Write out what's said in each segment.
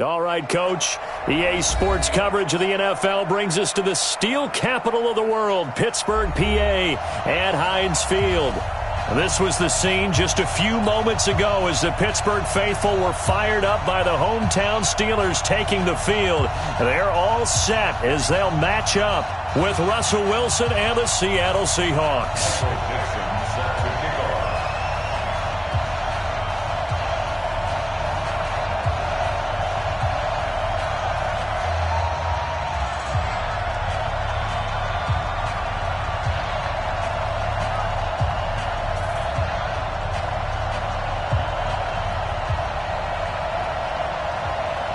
All right, Coach. EA Sports coverage of the NFL brings us to the steel capital of the world, Pittsburgh, PA, at Heinz Field. This was the scene just a few moments ago as the Pittsburgh faithful were fired up by the hometown Steelers taking the field. They're all set as they'll match up with Russell Wilson and the Seattle Seahawks.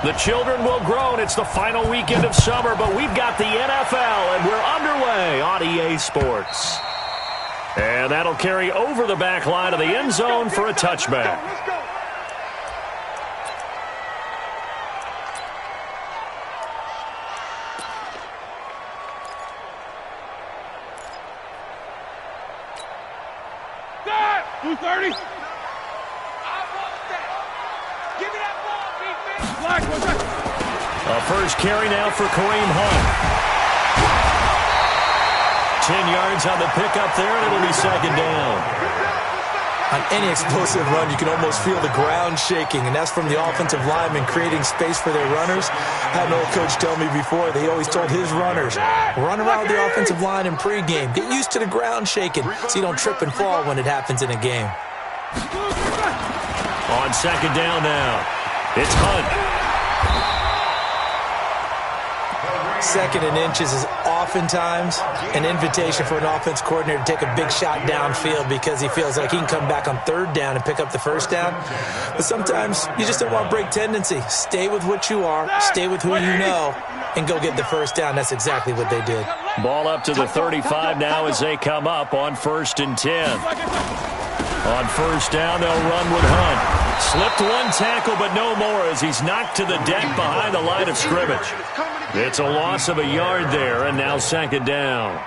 The children will groan. It's the final weekend of summer, but we've got the NFL, and we're underway on EA Sports. And that'll carry over the back line of the end zone for a touchback. First carry now for Kareem Hunt. 10 yards on the pickup there, and it'll be second down. On any explosive run, you can almost feel the ground shaking, and that's from the offensive linemen creating space for their runners. I had an old coach tell me before, they always told his runners, run around the offensive line in pregame. Get used to the ground shaking so you don't trip and fall when it happens in a game. On second down now, it's Hunt. Second and inches is oftentimes an invitation for an offense coordinator to take a big shot downfield because he feels like he can come back on third down and pick up the first down. But sometimes you just don't want to break tendency. Stay with what you are, stay with who you know, and go get the first down. That's exactly what they did. Ball up to the 35 now as they come up on 1st and 10. On first down, they'll run with Hunt. Slipped one tackle, but no more as he's knocked to the deck behind the line of scrimmage. It's a loss of a yard there, and now second down.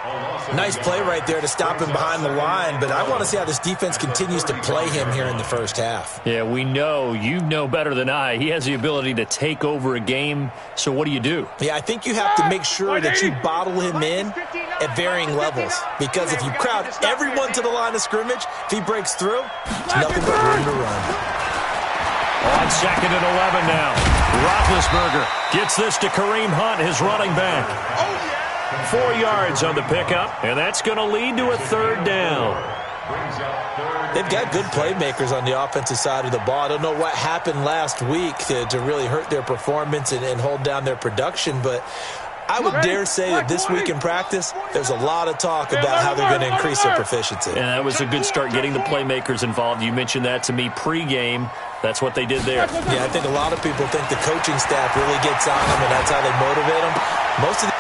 Nice play right there to stop him behind the line, but I want to see how this defense continues to play him here in the first half. Yeah, we know. You know better than I. He has the ability to take over a game, so what do you do? Yeah, I think you have to make sure that you bottle him in at varying levels, because if you crowd everyone to the line of scrimmage, if he breaks through, it's nothing but room to run. On 2nd and 11 now. Roethlisberger gets this to Kareem Hunt, his running back. 4 yards on the pickup, and that's going to lead to a third down. They've got good playmakers on the offensive side of the ball. I don't know what happened last week to really hurt their performance and hold down their production, but I would dare say that this week in practice, there's a lot of talk about how they're going to increase their proficiency. And that was a good start, getting the playmakers involved. You mentioned that to me pregame. That's what they did there. Yeah, I think a lot of people think the coaching staff really gets on them, and that's how they motivate them.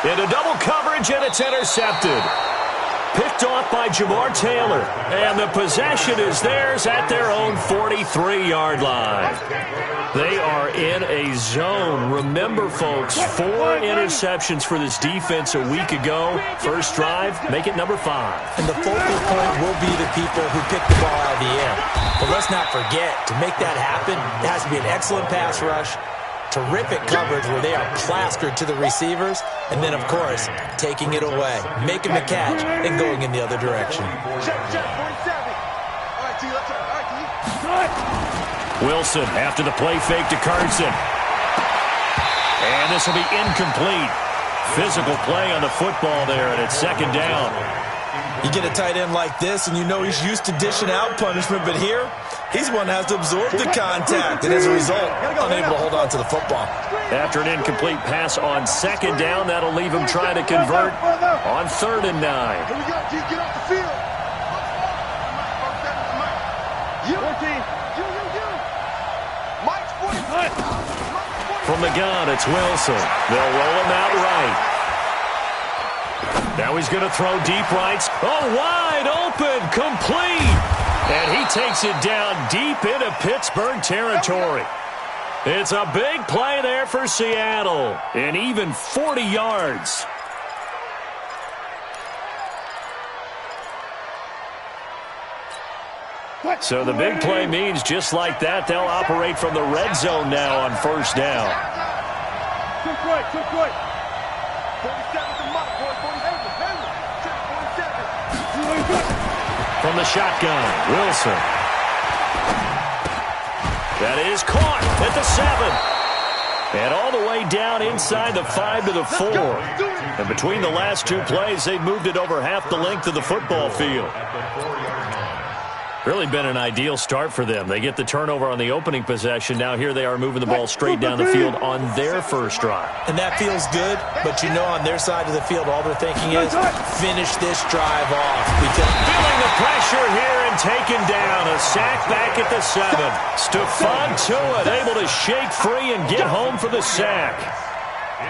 Into double coverage, and it's intercepted. Picked off by Jamar Taylor. And the possession is theirs at their own 43-yard line. They are in a zone. Remember, folks, 4 interceptions for this defense a week ago. First drive, make it number 5. And the focal point will be the people who pick the ball out of the air. But let's not forget, to make that happen, it has to be an excellent pass rush, terrific coverage where they are plastered to the receivers, and then, of course, taking it away, making the catch, and going in the other direction. Wilson after the play fake to Carson. And this will be incomplete. Physical play on the football there, and it's second down. You get a tight end like this, and you know he's used to dishing out punishment, but here, he's one that has to absorb the contact, and as a result, unable to hold on to the football. After an incomplete pass on second down, that'll leave him trying to convert on 3rd and 9. Here we go. Get off the field. From the gun, it's Wilson. They'll roll him out right. Now he's going to throw deep right. Oh, wide open, complete. And he takes it down deep into Pittsburgh territory. It's a big play there for Seattle. And even 40 yards. So the big play means just like that, they'll operate from the red zone now on first down. Took right. 47's a mark, boy. 47. From the shotgun, Wilson. That is caught at the 7. And all the way down inside the 5 to the 4. And between the last two plays, they moved it over half the length of the football field. Really been an ideal start for them. They get the turnover on the opening possession. Now here they are moving the ball straight down the field on their first drive. And that feels good, but you know on their side of the field, all they're thinking is finish this drive off. Because feeling the pressure here and taken down. A sack back at the 7. Stephon Tuitt able to shake free and get home for the sack.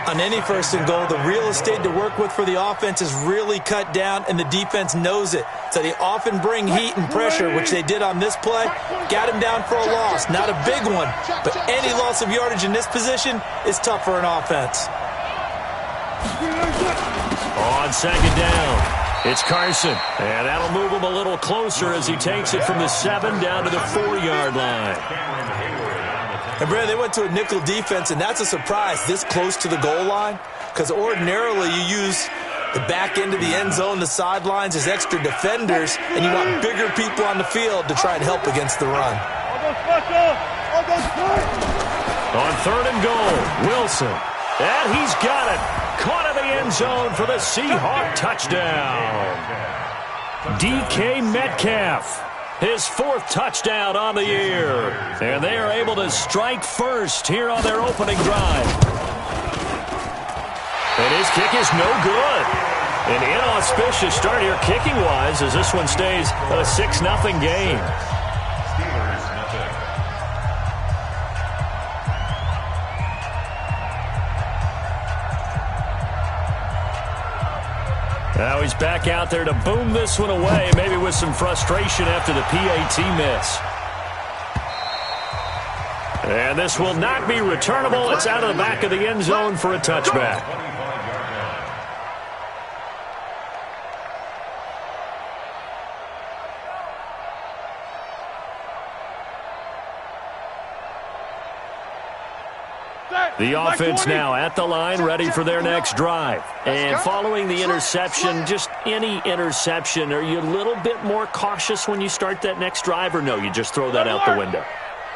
On any first and goal, the real estate to work with for the offense is really cut down, and the defense knows it. So they often bring heat and pressure, which they did on this play. Got him down for a loss. Not a big one, but any loss of yardage in this position is tough for an offense. On second down, it's Carson. And that'll move him a little closer as he takes it from the 7 down to the 4-yard line. And, Brandon, they went to a nickel defense, and that's a surprise this close to the goal line, because ordinarily you use the back end of the end zone, the sidelines as extra defenders, and you want bigger people on the field to try and help against the run. On 3rd and goal, Wilson. And he's got it. Caught in the end zone for the Seahawk touchdown. DK Metcalf. His 4th touchdown on the year. And they are able to strike first here on their opening drive. And his kick is no good. An inauspicious start here kicking-wise as this one stays a 6-0 game. Now he's back out there to boom this one away, maybe with some frustration after the PAT miss. And this will not be returnable. It's out of the back of the end zone for a touchback. The offense now at the line, ready for their next drive. And following the interception, just any interception, are you a little bit more cautious when you start that next drive, or no, you just throw that out the window?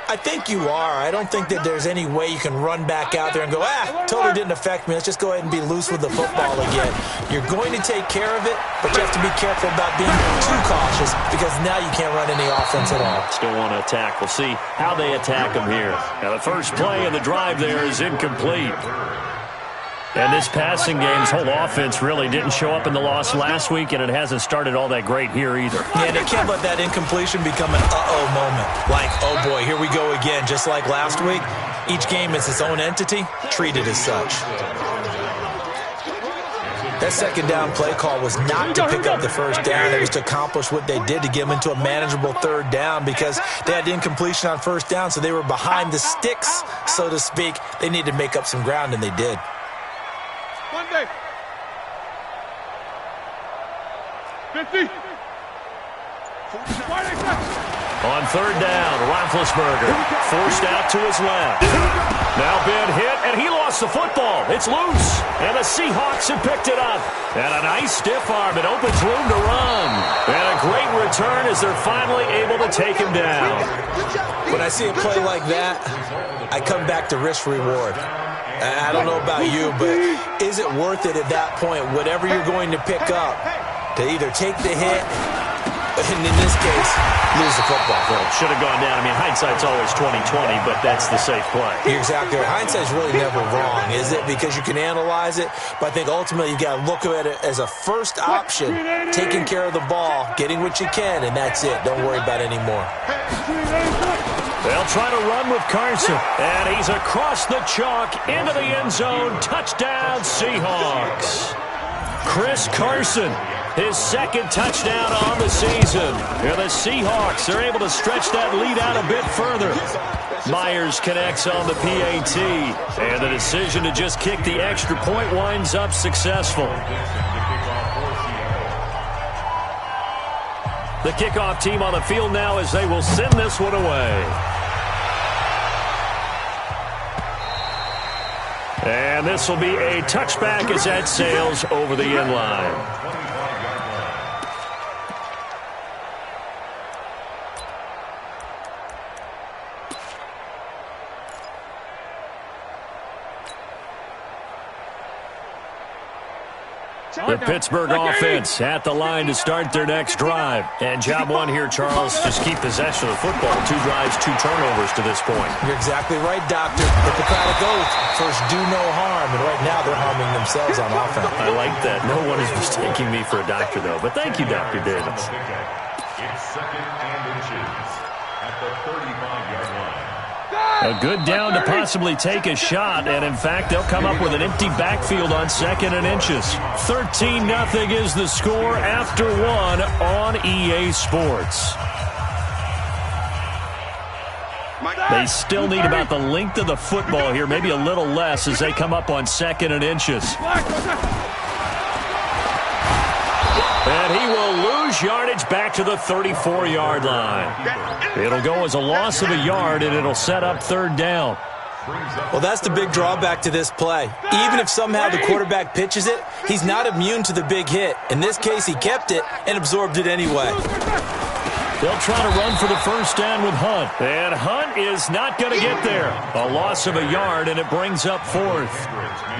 I think you are. I don't think that there's any way you can run back out there and go, totally didn't affect me. Let's just go ahead and be loose with the football again. You're going to take care of it, but you have to be careful about being too cautious because now you can't run any offense at all. Still want to attack. We'll see how they attack them here. Now, the first play of the drive there is incomplete. And this passing game's whole offense really didn't show up in the loss last week, and it hasn't started all that great here either. Yeah, they can't let that incompletion become an uh-oh moment. Like, oh boy, here we go again. Just like last week, each game is its own entity, treated as such. That second down play call was not to pick up the first down. It was to accomplish what they did to get them into a manageable 3rd down because they had incompletion on 1st down, so they were behind the sticks, so to speak. They needed to make up some ground, and they did. Monday. 50. On 3rd down, Roethlisberger forced out to his left. Now Ben hit, and he lost the football. It's loose, and the Seahawks have picked it up. And a nice stiff arm. It opens room to run. And a great return as they're finally able to take him down. When I see a play like that, I come back to risk-reward. I don't know about you, but is it worth it at that point, whatever you're going to pick up, to either take the hit, and in this case, lose the football? Well, should have gone down. I mean, hindsight's always 20/20, but that's the safe play. You're exactly right. Hindsight's really never wrong, is it? Because you can analyze it, but I think ultimately you got to look at it as a first option, taking care of the ball, getting what you can, and that's it. Don't worry about it anymore. They'll try to run with Carson, and he's across the chalk into the end zone. Touchdown, Seahawks. Chris Carson, his 2nd touchdown on the season. And the Seahawks are able to stretch that lead out a bit further. Myers connects on the PAT, and the decision to just kick the extra point winds up successful. The kickoff team on the field now as they will send this one away. And this will be a touchback as that sails over the end line. The Pittsburgh offense at the line to start their next drive. And job one here, Charles, just keep possession of the football. 2 drives, 2 turnovers to this point. You're exactly right, Doctor. Hippocratic oath. First, do no harm. And right now, they're harming themselves on offense. I like that. No one is mistaking me for a doctor, though. But thank you, Dr. Davis. It's second and inches at the 35-yard line. A good down to possibly take a shot, and in fact, they'll come up with an empty backfield on second and inches. 13-0 is the score after 1 on EA Sports. They still need about the length of the football here, maybe a little less as they come up on second and inches. And he will lose yardage back to the 34-yard line. It'll go as a loss of a yard, and it'll set up third down. Well, that's the big drawback to this play. Even if somehow the quarterback pitches it, he's not immune to the big hit. In this case, he kept it and absorbed it anyway. They'll try to run for the first down with Hunt. And Hunt is not going to get there. A loss of a yard, and it brings up fourth.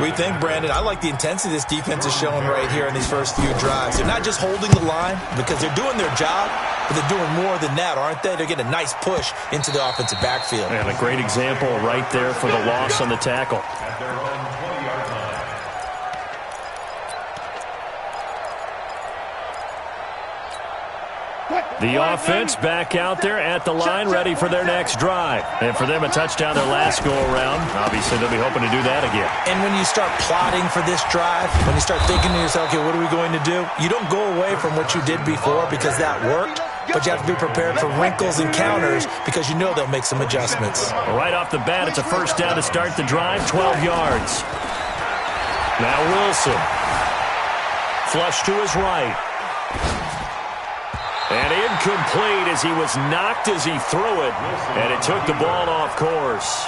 We think, Brandon, I like the intensity this defense is showing right here in these first few drives. They're not just holding the line because they're doing their job, but they're doing more than that, aren't they? They're getting a nice push into the offensive backfield. And a great example right there for the loss on the tackle. At their own 20-yard line. The offense back out there at the line, ready for their next drive. And for them, a touchdown their last go-around. Obviously, they'll be hoping to do that again. And when you start plotting for this drive, when you start thinking to yourself, okay, what are we going to do? You don't go away from what you did before because that worked, but you have to be prepared for wrinkles and counters because you know they'll make some adjustments. Right off the bat, it's a first down to start the drive, 12 yards. Now Wilson. Flush to his right. And incomplete as he was knocked as he threw it, and it took the ball off course.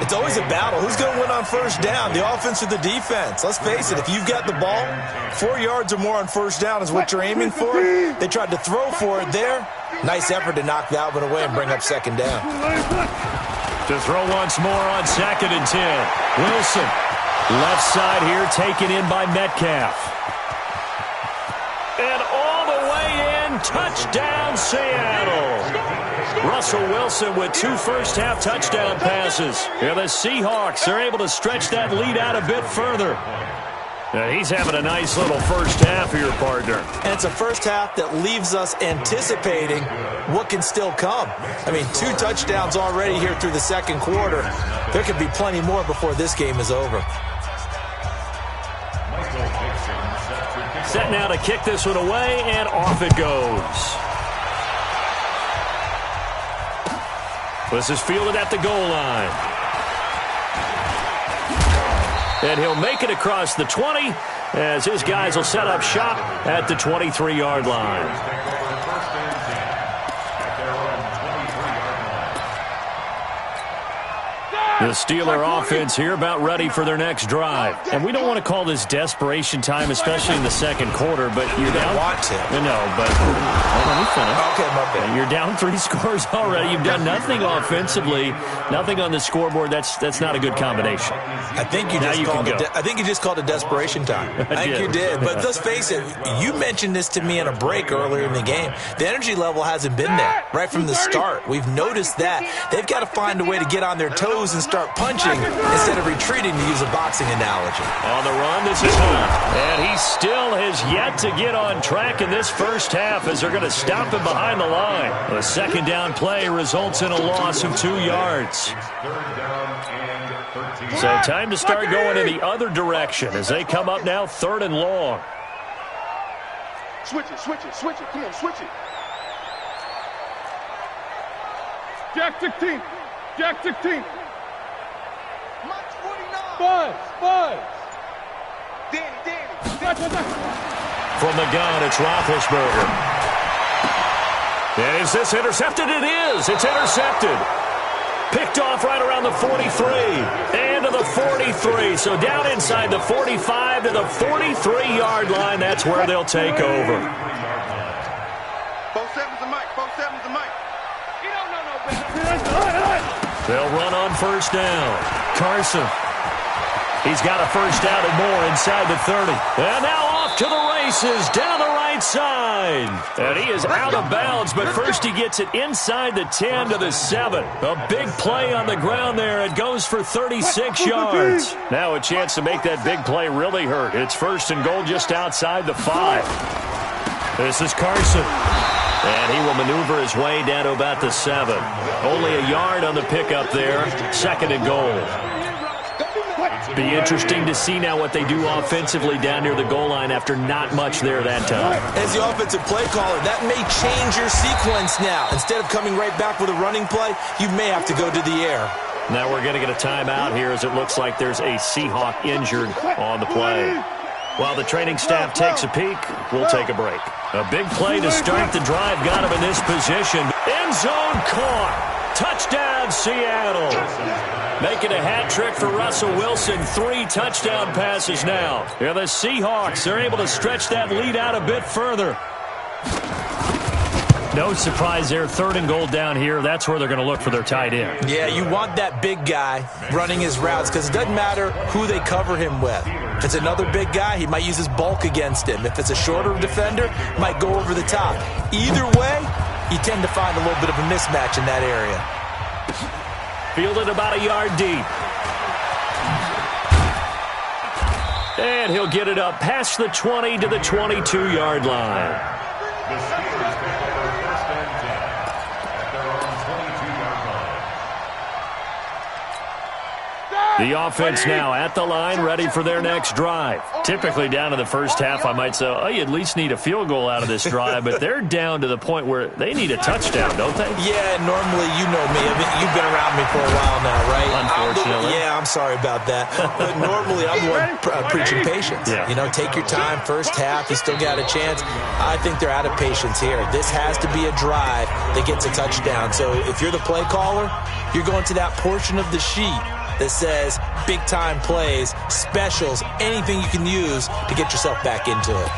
It's always a battle. Who's going to win on first down, the offense or the defense? Let's face it, if you've got the ball, 4 yards or more on first down is what you're aiming for. They tried to throw for it there. Nice effort to knock that one away and bring up second down. To throw once more on second and 10. Wilson, left side here, taken in by Metcalf. And all the way in, touchdown Seattle. Russell Wilson with 2 first-half touchdown passes. And the Seahawks are able to stretch that lead out a bit further. And he's having a nice little first half here, partner. And it's a first half that leaves us anticipating what can still come. I mean, 2 touchdowns already here through the second quarter. There could be plenty more before this game is over. Set now to kick this one away, and off it goes. This is fielded at the goal line. And he'll make it across the 20 as his guys will set up shop at the 23-yard line. The Steeler offense here about ready for their next drive. And we don't want to call this desperation time, especially in the second quarter, but you're down. Want to. No, but let me finish. Okay, my bad. You're down 3 scores already. You've done nothing offensively, nothing on the scoreboard. That's not a good combination. I think you just called it desperation time. I think you did. But let's face it, you mentioned this to me in a break earlier in the game. The energy level hasn't been there right from the start. We've noticed that. They've got to find a way to get on their toes and start punching instead of retreating, to use a boxing analogy. On the run, this is Hunt. And he still has yet to get on track in this first half as they're going to stop him behind the line. The second down play results in a loss of 2 yards. So time to start going in the other direction as they come up now 3rd and long. Switch it. Come on, switch it. Jack 16. Buzz. Danny. From the gun, it's Roethlisberger. And is this intercepted? It is. It's intercepted. Picked off right around the 43. And to the 43. So down inside the 45 to the 43-yard line. That's where they'll take over. 4-7's the mic. 4-7's the mic. You don't know no better. They'll run on first down. Carson. He's got a first down and more inside the 30. And now off to the races down the right side. And he is out of bounds, but first he gets it inside the 10 to the 7. A big play on the ground there. It goes for 36 yards. Now a chance to make that big play really hurt. It's first and goal just outside the 5. This is Carson. And he will maneuver his way down to about the 7. Only a yard on the pickup there. Second and goal. Be interesting to see now what they do offensively down near the goal line after not much there that time. As the offensive play caller, that may change your sequence now. Instead of coming right back with a running play, you may have to go to the air. Now we're going to get a timeout here as it looks like there's a Seahawk injured on the play. While the training staff takes a peek, we'll take a break. A big play to start the drive got him in this position. End zone caught. Touchdown, Seattle. Making a hat trick for Russell Wilson. 3 touchdown passes now. Yeah, the Seahawks are able to stretch that lead out a bit further. No surprise there. Third and goal down here. That's where they're going to look for their tight end. Yeah, you want that big guy running his routes because it doesn't matter who they cover him with. If it's another big guy, he might use his bulk against him. If it's a shorter defender, he might go over the top. Either way, you tend to find a little bit of a mismatch in that area. Fielded about a yard deep. And he'll get it up past the 20 to the 22-yard line. The Steelers pick up their first and 10 at their own 22-yard line. The offense now at the line, ready for their next drive. Typically down in the first half, I might say, oh, you at least need a field goal out of this drive, but they're down to the point where they need a touchdown, don't they? Yeah, normally, you know me. I mean, you've been around me for a while now, right? Unfortunately. I'm sorry about that. But normally, I'm the one preaching patience. Yeah. You know, take your time. First half, you still got a chance. I think they're out of patience here. This has to be a drive that gets a touchdown. So if you're the play caller, you're going to that portion of the sheet that says big-time plays, specials, anything you can use to get yourself back into it.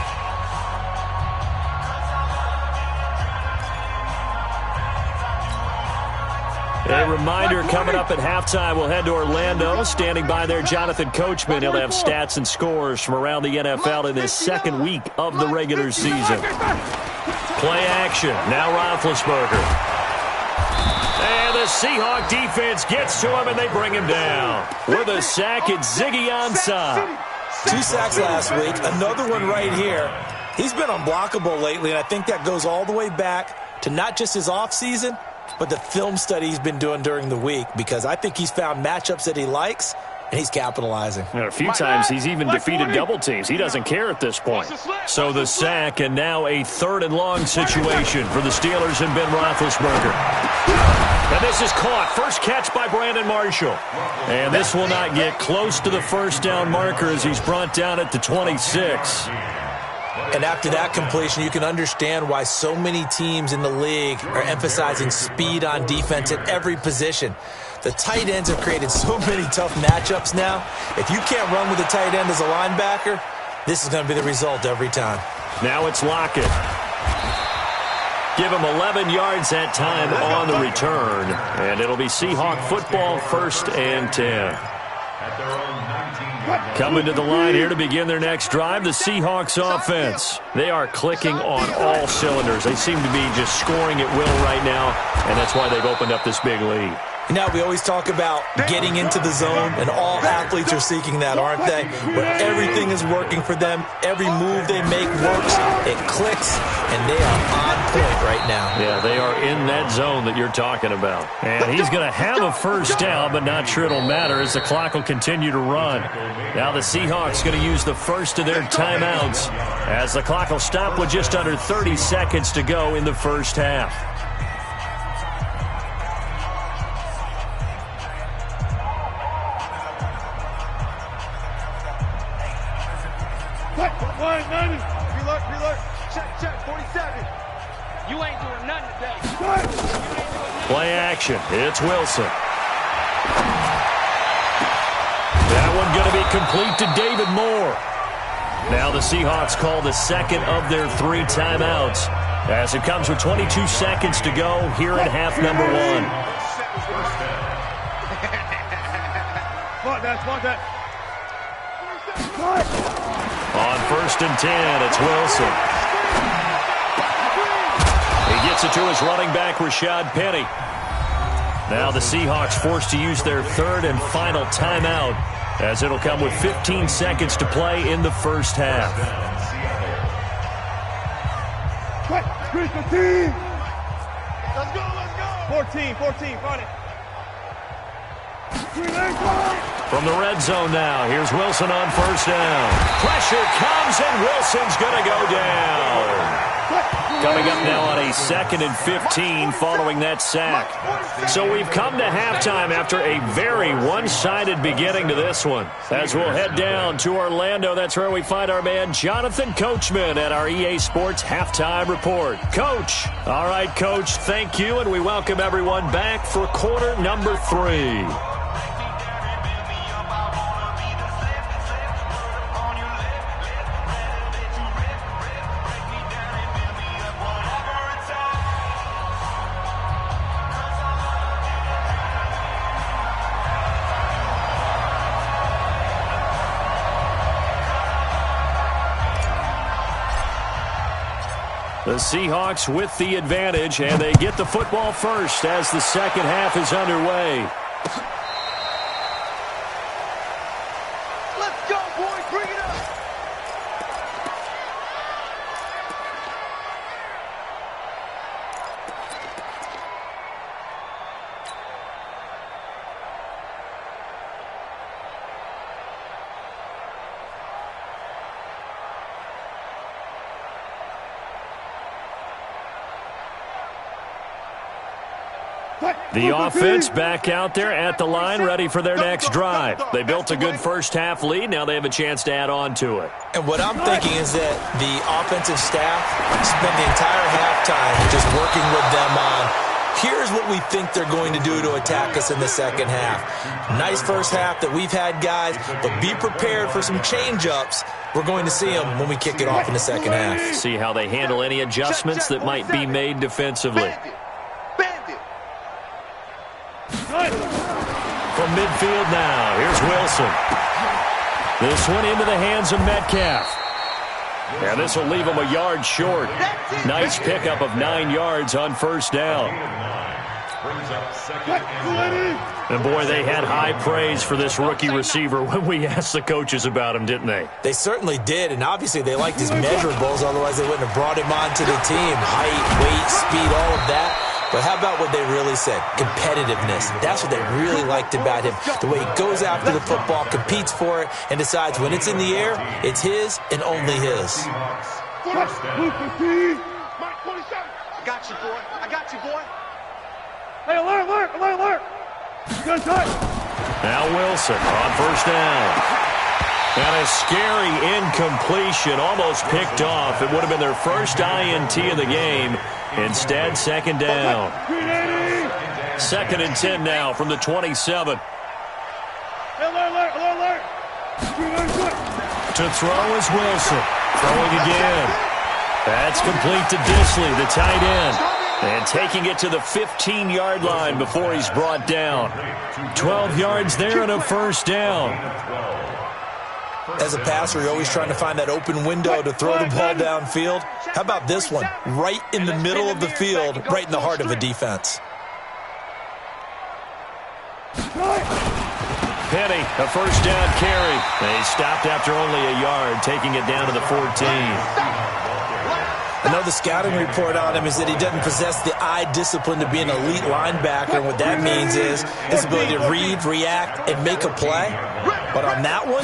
A reminder, coming up at halftime, we'll head to Orlando. Standing by there, Jonathan Coachman. He'll have stats and scores from around the NFL in this second week of the regular season. Play action. Now Roethlisberger. And the Seahawk defense gets to him, and they bring him down. With a sack, it's Ziggy Ansah. 2 sacks last week, another one right here. He's been unblockable lately, and I think that goes all the way back to not just his offseason, but the film study he's been doing during the week, because I think he's found matchups that he likes, and he's capitalizing. And a few times he's even defeated double teams. He doesn't care at this point. So the sack, and now a 3rd and long situation for the Steelers and Ben Roethlisberger. And this is caught. First catch by Brandon Marshall. And this will not get close to the first down marker as he's brought down at the 26. And after that completion, you can understand why so many teams in the league are emphasizing speed on defense at every position. The tight ends have created so many tough matchups now. If you can't run with a tight end as a linebacker, this is going to be the result every time. Now it's Lockett. Give him 11 yards that time on the return. And it'll be Seahawk football, 1st and 10. Coming to the line here to begin their next drive, the Seahawks offense. They are clicking on all cylinders. They seem to be just scoring at will right now, and that's why they've opened up this big lead. Now, we always talk about getting into the zone, and all athletes are seeking that, aren't they? Where everything is working for them, every move they make works, it clicks, and they are on point right now. Yeah, they are in that zone that you're talking about. And he's going to have a first down, but not sure it'll matter as the clock will continue to run. Now the Seahawks going to use the first of their timeouts as the clock will stop with just under 30 seconds to go in the first half. Reload. Check. 47. You ain't doing nothing today. Play action. It's Wilson. That one going to be complete to David Moore. Now the Seahawks call the second of their 3 timeouts as it comes with 22 seconds to go here in half number 1. On 1st and 10, it's Wilson. He gets it to his running back, Rashad Penny. Now the Seahawks forced to use their 3rd and final timeout as it'll come with 15 seconds to play in the first half. Let's go. 14, find it. From the red zone now, here's Wilson on 1st down. Pressure comes, and Wilson's going to go down. Coming up now on a 2nd and 15 following that sack. So we've come to halftime after a very one-sided beginning to this one. As we'll head down to Orlando, that's where we find our man Jonathan Coachman at our EA Sports Halftime Report. Coach. All right, Coach, thank you, and we welcome everyone back for quarter number 3. The Seahawks with the advantage, and they get the football first as the second half is underway. Let's go, boys. Bring it up. The offense back out there at the line, ready for their next drive. They built a good first half lead. Now they have a chance to add on to it. And what I'm thinking is that the offensive staff spent the entire halftime just working with them on, here's what we think they're going to do to attack us in the second half. Nice first half that we've had, guys, but be prepared for some change-ups. We're going to see them when we kick it off in the second half. See how they handle any adjustments that might be made defensively. From midfield now, here's Wilson. This one into the hands of Metcalf. And this will leave him a yard short. Nice pickup of 9 yards on 1st down. And boy, they had high praise for this rookie receiver when we asked the coaches about him, didn't they? They certainly did, and obviously they liked his measurables, otherwise they wouldn't have brought him onto the team. Height, weight, speed, all of that. But how about what they really said? Competitiveness. That's what they really liked about him. The way he goes after the football, competes for it, and decides when it's in the air, it's his and only his. I got you, boy. Hey, alert. Good touch. Now Wilson on 1st down. And a scary incompletion, almost picked off. It would have been their first INT of the game. Instead, 2nd down. 2nd and 10 now from the 27. Alert. To throw is Wilson. Throwing again. That's complete to Disley, the tight end. And taking it to the 15-yard line before he's brought down. 12 yards there and a 1st down. As a passer, you're always trying to find that open window to throw the ball downfield. How about this one? Right in the middle of the field, right in the heart of a defense. Penny, a 1st down carry. They stopped after only a yard, taking it down to the 14. I know the scouting report on him is that he doesn't possess the eye discipline to be an elite linebacker, and what that means is his ability to read, react, and make a play. But on that one,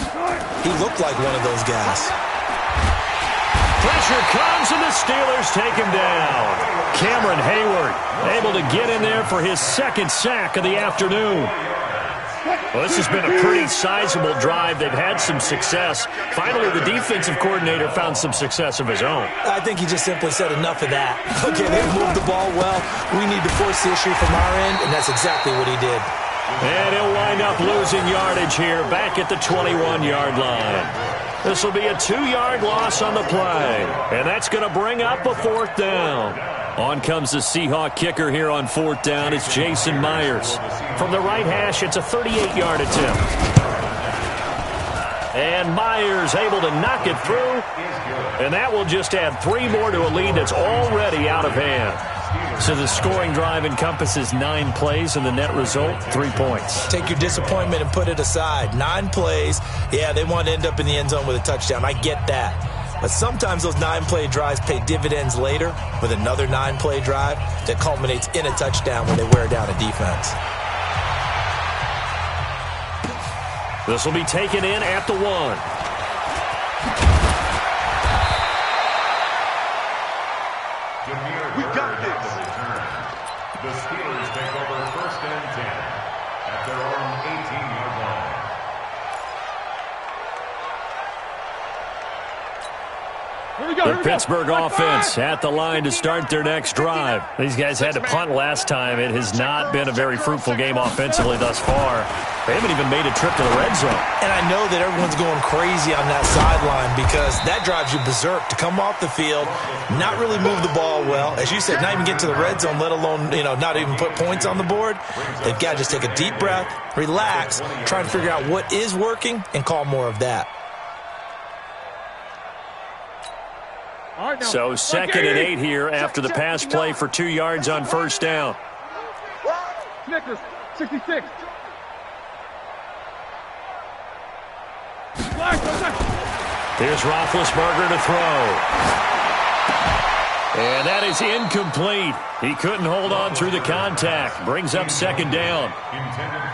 he looked like one of those guys. Pressure comes, and the Steelers take him down. Cameron Hayward able to get in there for his 2nd sack of the afternoon. Well, this has been a pretty sizable drive. They've had some success. Finally, the defensive coordinator found some success of his own. I think he just simply said enough of that. Okay, they've moved the ball well. We need to force the issue from our end, and that's exactly what he did. And he'll wind up losing yardage here back at the 21-yard line. This will be a 2-yard loss on the play. And that's going to bring up a 4th down. On comes the Seahawk kicker here on 4th down. It's Jason Myers. From the right hash, it's a 38-yard attempt. And Myers able to knock it through. And that will just add 3 more to a lead that's already out of hand. So the scoring drive encompasses 9 plays, and the net result, 3 points. Take your disappointment and put it aside. 9 plays. Yeah, they want to end up in the end zone with a touchdown. I get that. But sometimes those 9-play drives pay dividends later with another 9-play drive that culminates in a touchdown when they wear down a defense. This will be taken in at the 1. We got this. The Steelers take over 1st and 10 at their own 18-yard line. The Pittsburgh offense at the line to start their next drive. These guys had to punt last time. It has not been a very fruitful game offensively thus far. They haven't even made a trip to the red zone. And I know that everyone's going crazy on that sideline because that drives you berserk to come off the field, not really move the ball well. As you said, not even get to the red zone, let alone, not even put points on the board. They've got to just take a deep breath, relax, try and figure out what is working and call more of that. So 2nd and 8 here after the pass play for 2 yards on 1st down. Snickers, 66. Here's Roethlisberger to throw. And that is incomplete. He couldn't hold on through the contact. Brings up 2nd down.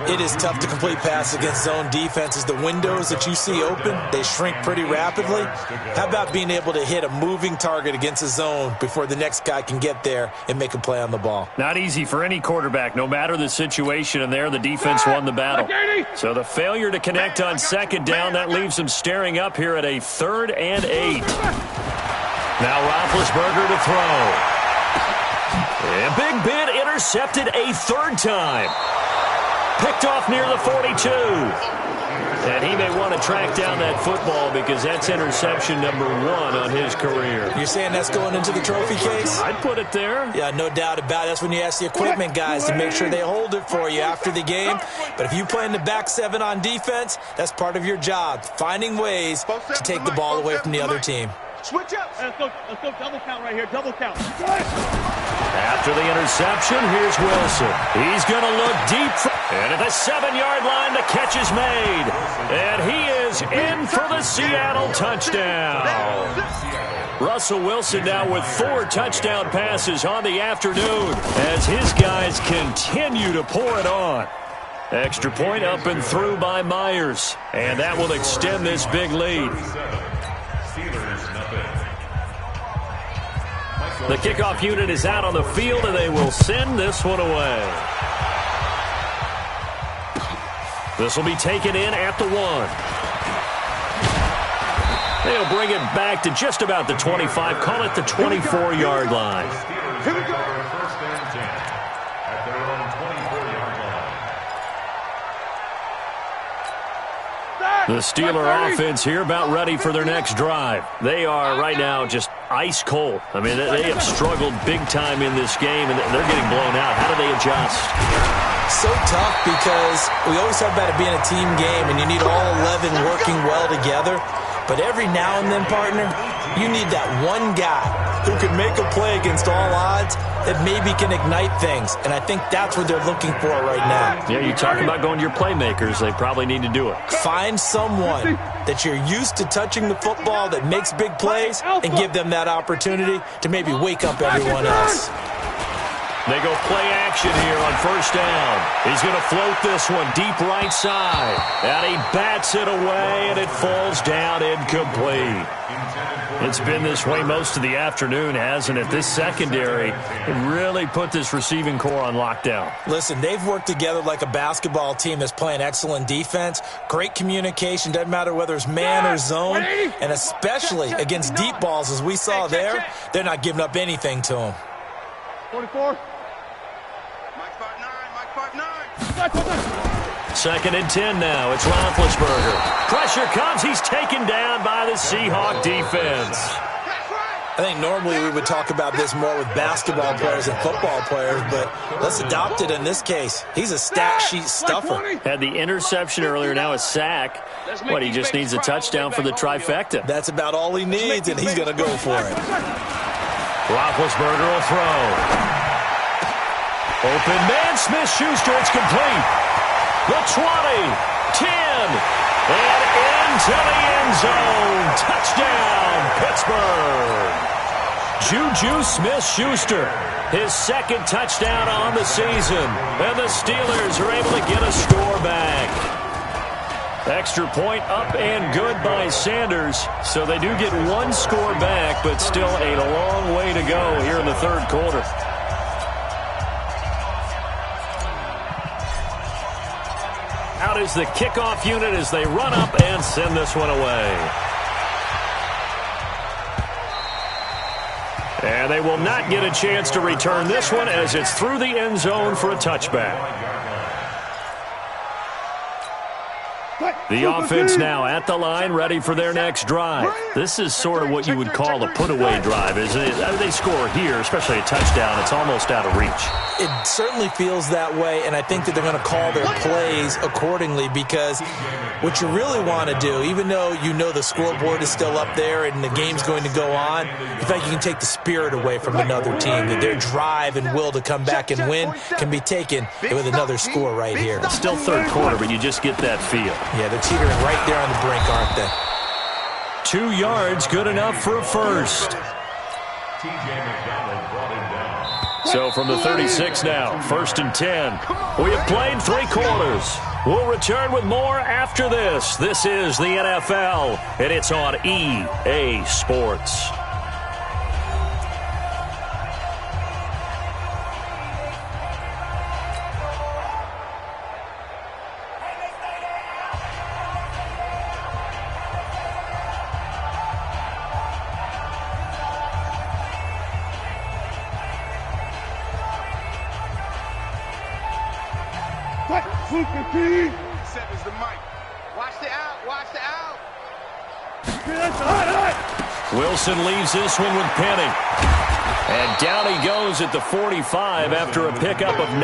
It is tough to complete passes against zone defenses. The windows that you see open, they shrink pretty rapidly. How about being able to hit a moving target against a zone before the next guy can get there and make a play on the ball? Not easy for any quarterback, no matter the situation, and there the defense won the battle. So the failure to connect on 2nd down, that leaves them staring up here at a 3rd and 8. Now Roethlisberger to throw. And Big Ben intercepted a 3rd time. Picked off near the 42. And he may want to track down that football because that's interception number 1 on his career. You're saying that's going into the trophy case? I'd put it there. Yeah, no doubt about it. That's when you ask the equipment guys to make sure they hold it for you after the game. But if you play in the back 7 on defense, that's part of your job, finding ways to take the ball away from the other team. Switch up. Let's go double count right here. Double count. After the interception, here's Wilson. He's going to look deep. And at the 7-yard line, the catch is made. And he is in for the Seattle touchdown. Russell Wilson now with 4 touchdown passes on the afternoon as his guys continue to pour it on. Extra point up and through by Myers. And that will extend this big lead. The kickoff unit is out on the field, and they will send this one away. This will be taken in at the 1. They'll bring it back to just about the 25, call it the 24-yard line. Here we go. 1st and 10 at their own 24-yard line. The Steeler offense here about ready for their next drive. They are right now just ice cold. I mean, they have struggled big time in this game, and they're getting blown out. How do they adjust? So tough because we always talk about it being a team game, and you need all 11 working well together. But every now and then, partner, you need that one guy who can make a play against all odds that maybe can ignite things. And I think that's what they're looking for right now. Yeah, you talk about going to your playmakers. They probably need to do it. Find someone that you're used to touching the football that makes big plays and give them that opportunity to maybe wake up everyone else. They go play action here on 1st down. He's going to float this one deep right side. And he bats it away, and it falls down incomplete. It's been this way most of the afternoon, hasn't it? This secondary really put this receiving core on lockdown. Listen, they've worked together like a basketball team that's playing excellent defense. Great communication, doesn't matter whether it's man or zone. And especially against deep balls, as we saw there, they're not giving up anything to them. 44. Second and 10 now. It's Roethlisberger. Pressure comes. He's taken down by the Seahawk defense. I think normally we would talk about this more with basketball players and football players, but let's adopt it in this case. He's a stat sheet stuffer. Had the interception earlier, now a sack. What, he just needs a touchdown for the trifecta. That's about all he needs, and he's going to go for it. Roethlisberger will throw. Open man, Smith-Schuster, it's complete. The 20, 10, and into the end zone. Touchdown, Pittsburgh. Juju Smith-Schuster, his second touchdown on the season. And the Steelers are able to get a score back. Extra point up and good by Sanders. So they do get one score back, but still a long way to go here in the third quarter. Out is the kickoff unit as they run up and send this one away. And they will not get a chance to return this one as it's through the end zone for a touchback. The offense now at the line, ready for their next drive. This is sort of what you would call a put-away drive, isn't it? I mean, they score here, especially a touchdown. It's almost out of reach. It certainly feels that way, and I think that they're going to call their plays accordingly because what you really want to do, even though you know the scoreboard is still up there and the game's going to go on, you think you can take the spirit away from another team, that their drive and will to come back and win can be taken with another score right here. It's still third quarter, but you just get that feel. Yeah, they're teetering right there on the brink, aren't they? 2 yards, good enough for a first. So from the 36 now, first and 10. We have played 3 quarters. We'll return with more after this. This is the NFL, and it's on EA Sports. Seven's the mic. Watch the out. Watch the out. Wilson leaves this one with Penny. And down he goes at the 45 after a pickup of 9.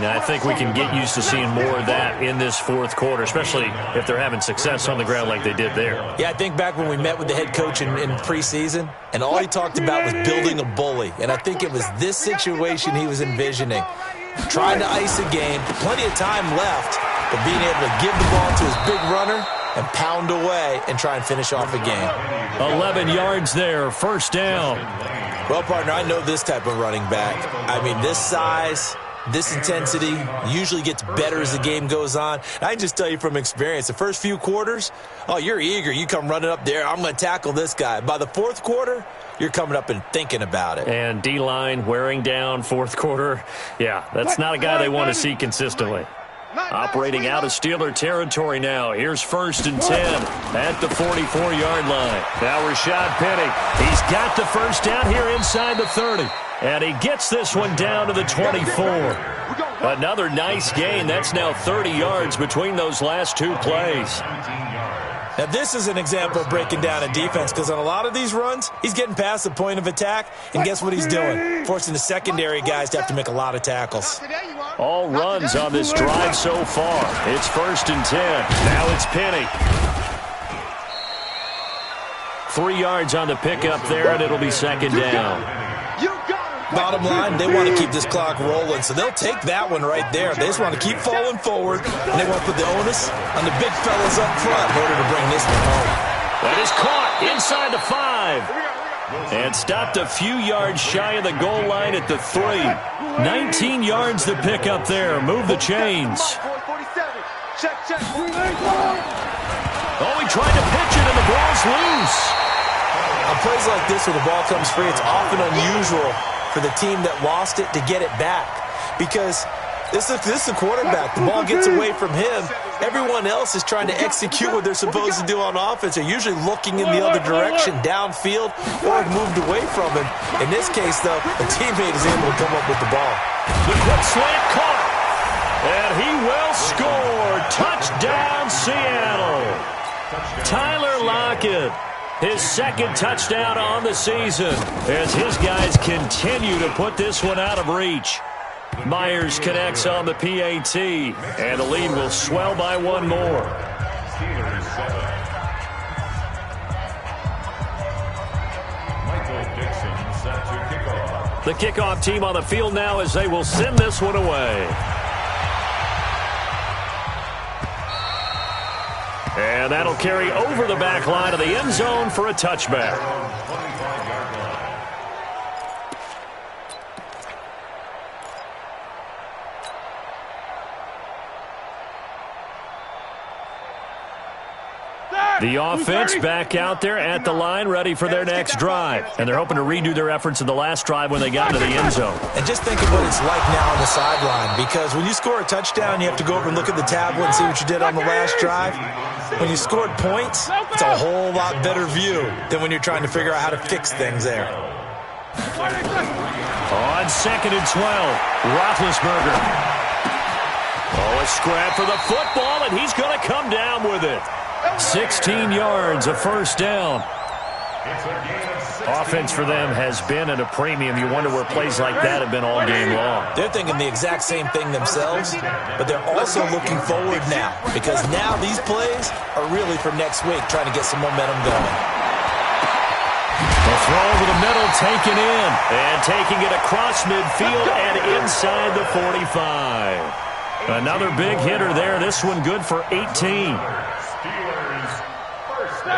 Now, I think we can get used to seeing more of that in this fourth quarter, especially if they're having success on the ground like they did there. Yeah, I think back when we met with the head coach in preseason, and all he talked about was building a bully. And I think it was this situation he was envisioning. Trying to ice a game, plenty of time left, but being able to give the ball to his big runner and pound away and try and finish off a game. 11 yards there, first down. Well, partner, I know this type of running back. I mean, this size, this intensity usually gets better as the game goes on. I can just tell you from experience, the first few quarters, oh, you're eager. You come running up there, I'm going to tackle this guy. By the fourth quarter, you're coming up and thinking about it. And D-line wearing down fourth quarter. Yeah, that's not a guy they want to see consistently. Operating out of Steeler territory now. Here's first and 10 at the 44-yard line. Now Rashad Penny. He's got the first down here inside the 30. And he gets this one down to the 24. Another nice gain. That's now 30 yards between those last 2 plays. Now, this is an example of breaking down a defense because on a lot of these runs, he's getting past the point of attack, and guess what he's doing? Forcing the secondary guys to have to make a lot of tackles. All runs on this drive so far. It's first and 10. Now it's Penny. 3 yards on the pickup there, and it'll be second down. Bottom line, they want to keep this clock rolling, so they'll take that one right there. They just want to keep falling forward, and they want to put the onus on the big fellas up front in order to bring this one home. That is caught inside the 5. And stopped a few yards shy of the goal line at the 3. 19 yards to pick up there. Move the chains. Oh, he tried to pitch it, and the ball's loose. On plays like this where the ball comes free, it's often unusual for the team that lost it to get it back. Because This is the quarterback. The ball gets away from him. Everyone else is trying to execute what they're supposed to do on offense. They're usually looking in the other direction, downfield, or moved away from him. In this case, though, a teammate is able to come up with the ball. The quick slant caught. And he will score. Touchdown, Seattle. Tyler Lockett, his second touchdown on the season as his guys continue to put this one out of reach. Myers connects on the PAT, and the lead will swell by one more. Steelers 7. Michael Dixon set to kickoff. The kickoff team on the field now as they will send this one away. And that'll carry over the back line of the end zone for a touchback. The offense back out there at the line, ready for their next drive. And they're hoping to redo their efforts in the last drive when they got to the end zone. And just think of what it's like now on the sideline, because when you score a touchdown, you have to go over and look at the tablet and see what you did on the last drive. When you scored points, it's a whole lot better view than when you're trying to figure out how to fix things there. On 2nd and 12, Roethlisberger. Oh, a scrap for the football, and he's going to come down with it. 16 yards, a first down. Offense for them has been at a premium. You wonder where plays like that have been all game long. They're thinking the exact same thing themselves, but they're also looking forward now, because now these plays are really for next week, trying to get some momentum going. The throw over the middle, taken in, and taking it across midfield and inside the 45. Another big hitter there. This one good for 18.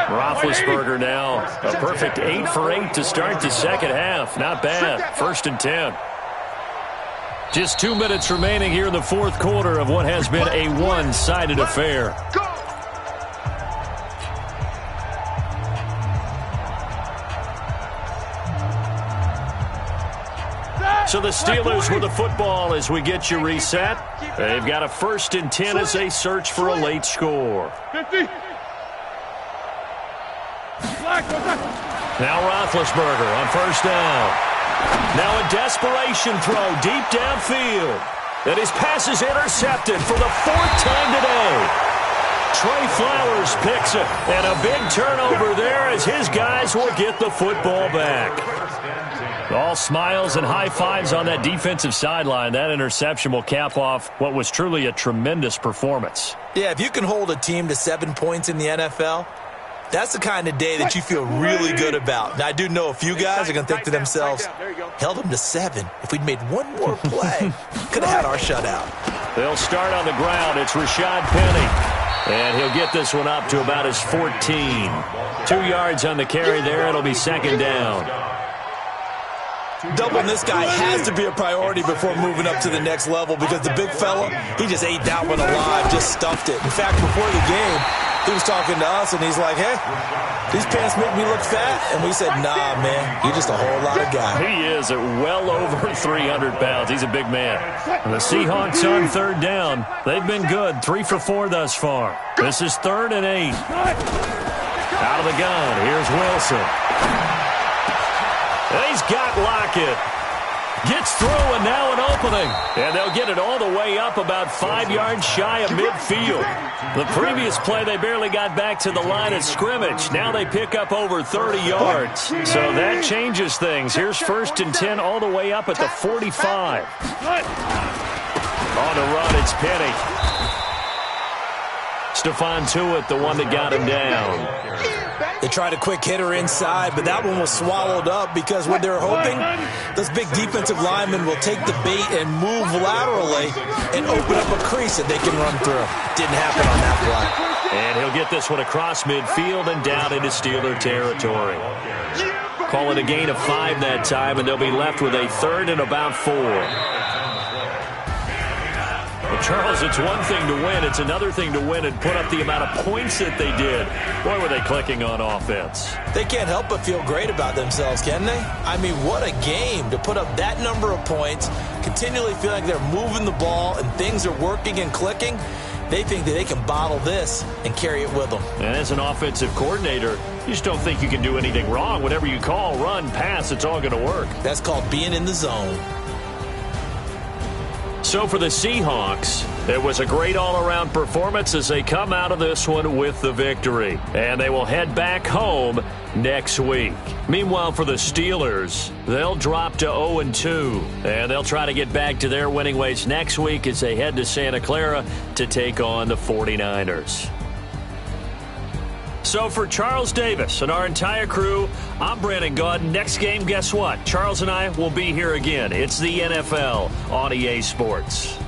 Roethlisberger now a perfect 8 for 8 to start the second half. Not bad. 1st and 10. Just 2 minutes remaining here in the fourth quarter of what has been a one-sided affair. So the Steelers with the football as we get you reset. They've got a 1st and 10 as they search for a late score. 50. Now Roethlisberger on 1st down. Now a desperation throw deep downfield. And his pass is intercepted for the 4th time today. Trey Flowers picks it. And a big turnover there as his guys will get the football back. All smiles and high fives on that defensive sideline. That interception will cap off what was truly a tremendous performance. Yeah, if you can hold a team to 7 points in the NFL, that's the kind of day that you feel really good about. Now, I do know a few guys are going to think to themselves, held them to 7. If we'd made one more play, could have had our shutout. They'll start on the ground. It's Rashad Penny. And he'll get this one up to about his 14. 2 yards on the carry there. It'll be 2nd down. Doubling this guy has to be a priority before moving up to the next level, because the big fella, he just ate that one alive, just stuffed it. In fact, before the game, he was talking to us, and he's like, hey, these pants make me look fat. And we said, nah, man, you're just a whole lot of guy. He is at well over 300 pounds. He's a big man. And the Seahawks on 3rd down. They've been good, 3 for 4 thus far. This is 3rd and 8. Out of the gun, here's Wilson. And he's got Lockett. Gets through, and now an opening. And they'll get it all the way up about 5 yards shy of midfield. The previous play, they barely got back to the line of scrimmage. Now they pick up over 30 yards. So that changes things. Here's 1st and 10 all the way up at the 45. On the run, it's Penny. Stephon Tuitt, the one that got him down. They tried a quick hitter inside, but that one was swallowed up because what they're hoping, those big defensive linemen will take the bait and move laterally and open up a crease that they can run through. Didn't happen on that play. And he'll get this one across midfield and down into Steeler territory. Call it a gain of 5 that time, and they'll be left with a 3rd and about 4. The Charles, it's one thing to win. It's another thing to win and put up the amount of points that they did. Boy, were they clicking on offense. They can't help but feel great about themselves, can they? I mean, what a game to put up that number of points, continually feel like they're moving the ball and things are working and clicking. They think that they can bottle this and carry it with them. And as an offensive coordinator, you just don't think you can do anything wrong. Whatever you call, run, pass, it's all going to work. That's called being in the zone. So for the Seahawks, it was a great all-around performance as they come out of this one with the victory. And they will head back home next week. Meanwhile, for the Steelers, they'll drop to 0-2. And they'll try to get back to their winning ways next week as they head to Santa Clara to take on the 49ers. So for Charles Davis and our entire crew, I'm Brandon Gaudin. Next game, guess what? Charles and I will be here again. It's the NFL on EA Sports.